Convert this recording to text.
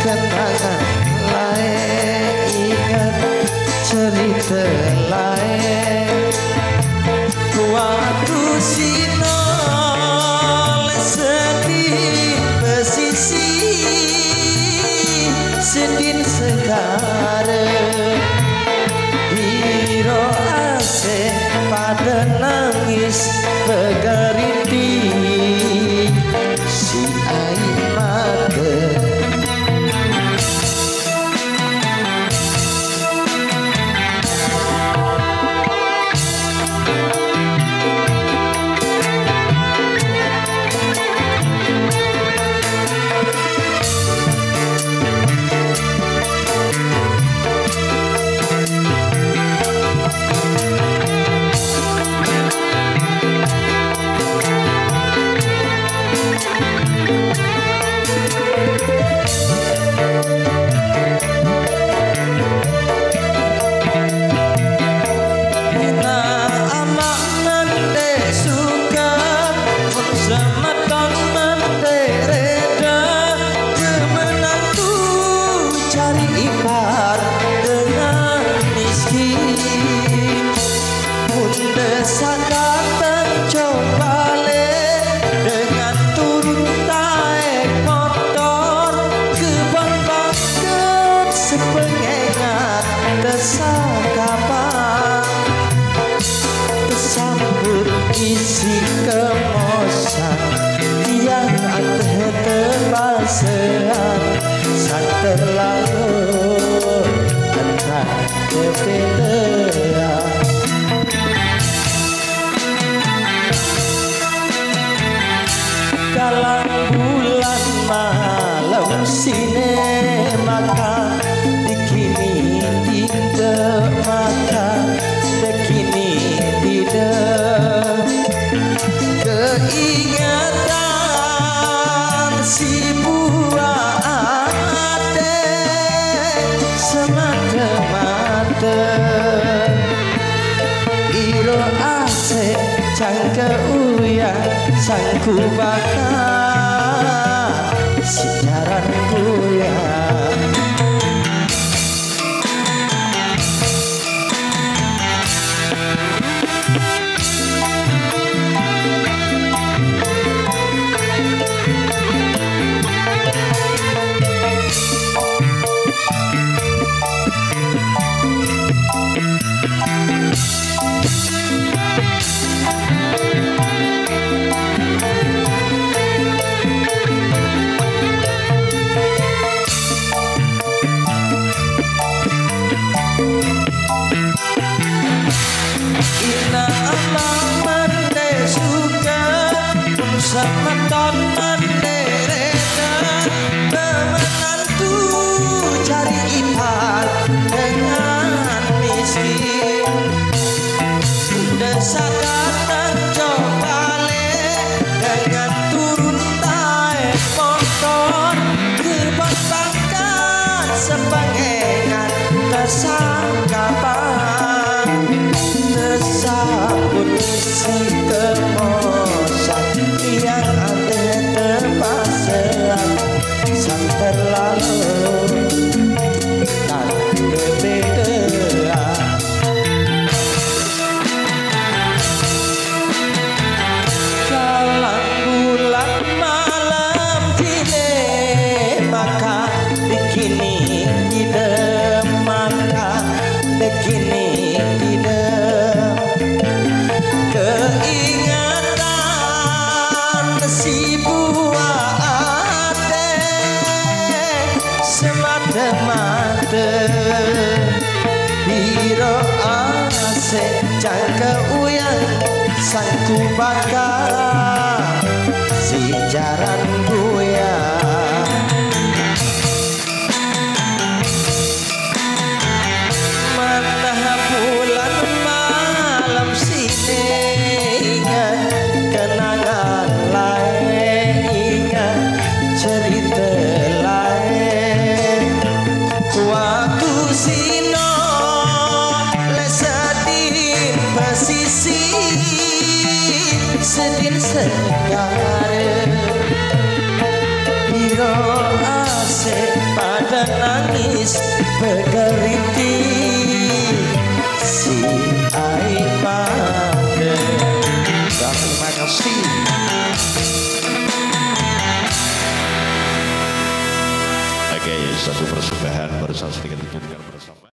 kenangan lain, ingat cerita lain. Waktu sinol sedih pesisi sedih sekarang hiro ase pada nangis begariti si air mata. Isi kemosan yang ada terpasean sang terlalu entah berbeda. Dalam bulan malam sinemaka dikini tidak maka dikini tidak keingatan si buah ade semata-mata iro ase cangke uya sangku bakar si jaran kuya. Sama teman derena menantu cari ipar dengan miskin desa datang coba le dengan turun taek motor kebantakan sepengengan tersangkapan tersambut isi kemosan yang ada terpasean sang terlalu tak berbeda. Dalam bulan malam kini maka bikini tidak maka bikini tidak keingatan si buah ade semata-mata hiro ase jangka uyang sangku bakar si jaran buaya. Mana bulan malam sini ingat kenangan lain, ingat cerita lain. Waktu sino lesadin pesisi sedih segar hiro ase bersama dengan